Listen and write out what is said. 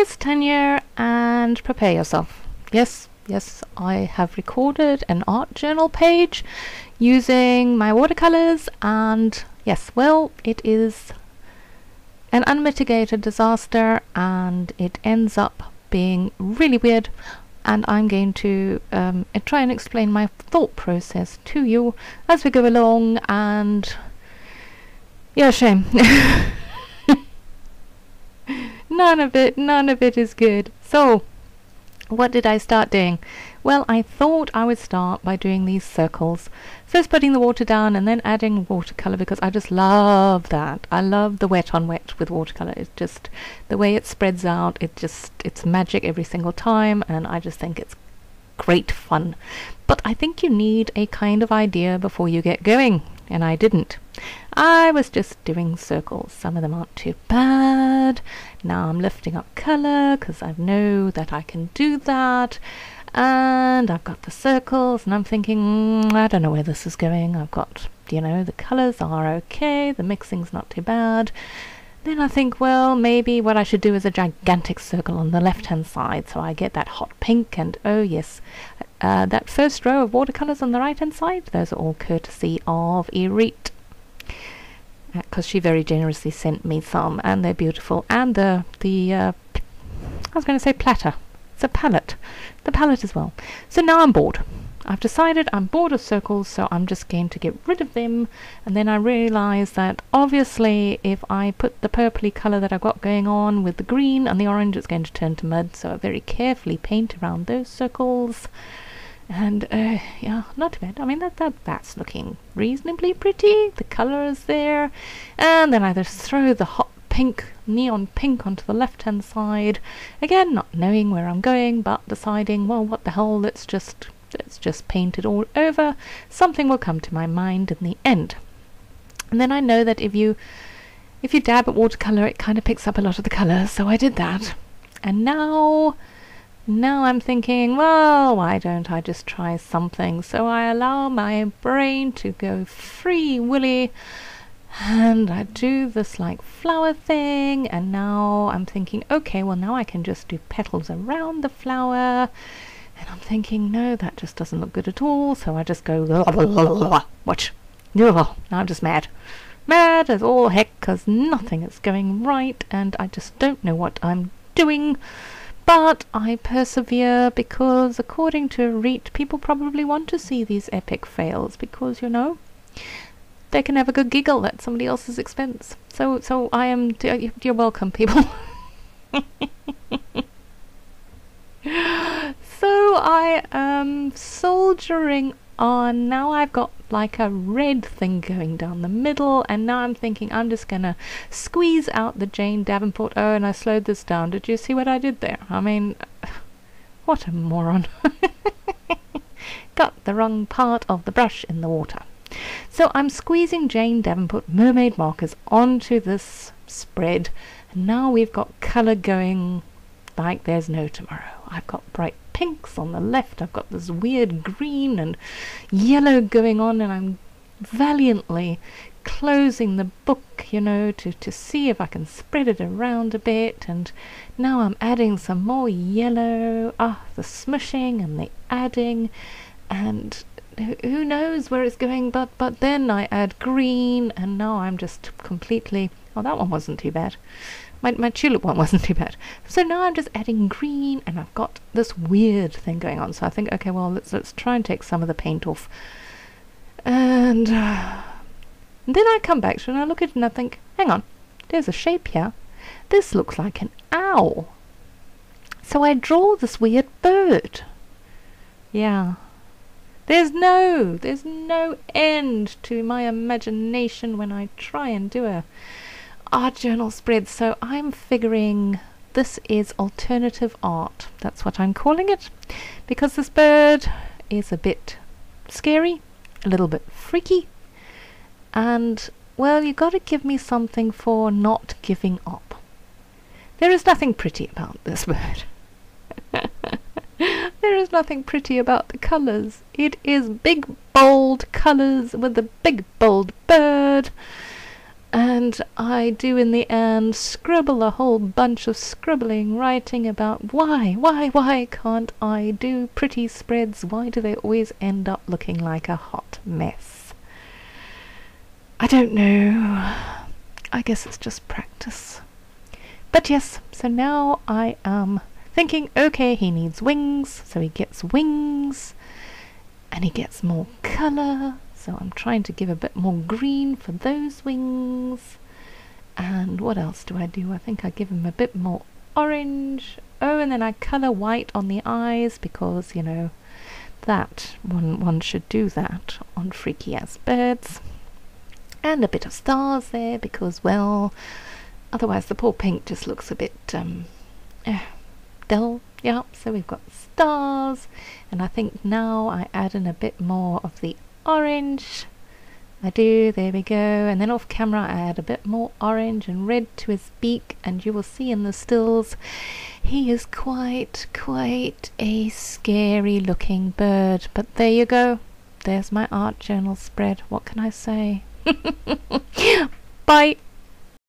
please tenure and prepare yourself. Yes, yes, I have recorded an art journal page using my watercolors, and yes, well, it is an unmitigated disaster and it ends up being really weird, and I'm going to try and explain my thought process to you as we go along. And yeah, shame. None of it is good. So what did I start doing? Well, I thought I would start by doing these circles. First putting the water down and then adding watercolor, because I just love that. I love the wet on wet with watercolor. It's just the way it spreads out. It's magic every single time, and I just think it's great fun. But I think you need a kind of idea before you get going, and I didn't. I was just doing circles. Some of them aren't too bad. Now I'm lifting up color because I know that I can do that. And I've got the circles, and I'm thinking, I don't know where this is going. I've got, the colors are okay, the mixing's not too bad. Then I think, well, maybe what I should do is a gigantic circle on the left hand side, so I get that hot pink. And oh yes, that first row of watercolors on the right hand side, those are all courtesy of Irit, because she very generously sent me some, and they're beautiful. And the I was going to say platter. It's a palette. The palette as well. So now I'm bored. I've decided I'm bored of circles, so I'm just going to get rid of them. And then I realized that obviously if I put the purpley color that I've got going on with the green and the orange, it's going to turn to mud. So I very carefully paint around those circles. And yeah, not too bad. I mean, that's looking reasonably pretty. The color is there. And then I just throw the hot pink, neon pink, onto the left hand side. Again, not knowing where I'm going, but deciding, well, what the hell, let's just paint it all over. Something will come to my mind in the end. And then I know that if you dab at watercolor, it kind of picks up a lot of the color, so I did that. And now I'm thinking, well, why don't I just try something? So I allow my brain to go free willy, and I do this like flower thing. And now I'm thinking, okay, well, now I can just do petals around the flower. And I'm thinking, no, that just doesn't look good at all. So I just go, watch. Now I'm just mad as all heck, because nothing is going right, and I just don't know what I'm doing. But I persevere, because according to Reet, people probably want to see these epic fails, because they can have a good giggle at somebody else's expense. So I am. You're welcome, people. So I am soldiering on. Now I've got like a red thing going down the middle, and now I'm thinking I'm just gonna squeeze out the Jane Davenport. Oh, and I slowed this down. Did you see what I did there? I mean, what a moron. Got the wrong part of the brush in the water. So I'm squeezing Jane Davenport mermaid markers onto this spread, and now we've got colour going like there's no tomorrow. I've got bright pinks on the left, I've got this weird green and yellow going on, and I'm valiantly closing the book, to see if I can spread it around a bit. And now I'm adding some more yellow, the smushing and the adding, and who knows where it's going, but then I add green, and now I'm just completely, that one wasn't too bad. My tulip one wasn't too bad. So now I'm just adding green, and I've got this weird thing going on. So I think, okay, well, let's try and take some of the paint off. And then I come back to it, and I look at it, and I think, hang on, there's a shape here. This looks like an owl. So I draw this weird bird. Yeah. There's no end to my imagination when I try and do a art journal spread. So I'm figuring this is alternative art. That's what I'm calling it, because this bird is a bit scary, a little bit freaky, and well, you got to give me something for not giving up. There is nothing pretty about this bird. There is nothing pretty about the colours. It is big bold colours with a big bold bird. And I do in the end scribble a whole bunch of scribbling, writing about why can't I do pretty spreads? Why do they always end up looking like a hot mess? I don't know. I guess it's just practice. But yes, so now I am thinking, okay, he needs wings, so he gets wings, and he gets more colour. So I'm trying to give a bit more green for those wings. And what else do? I think I give him a bit more orange. Oh, and then I colour white on the eyes because, you know, that one should do that on freaky ass birds. And a bit of stars there because, well, otherwise the poor pink just looks a bit dull. Yeah, so we've got stars. And I think now I add in a bit more of the orange. I do, there we go. And then off camera I add a bit more orange and red to his beak, and you will see in the stills he is quite a scary looking bird. But there you go, there's my art journal spread. What can I say? Bye.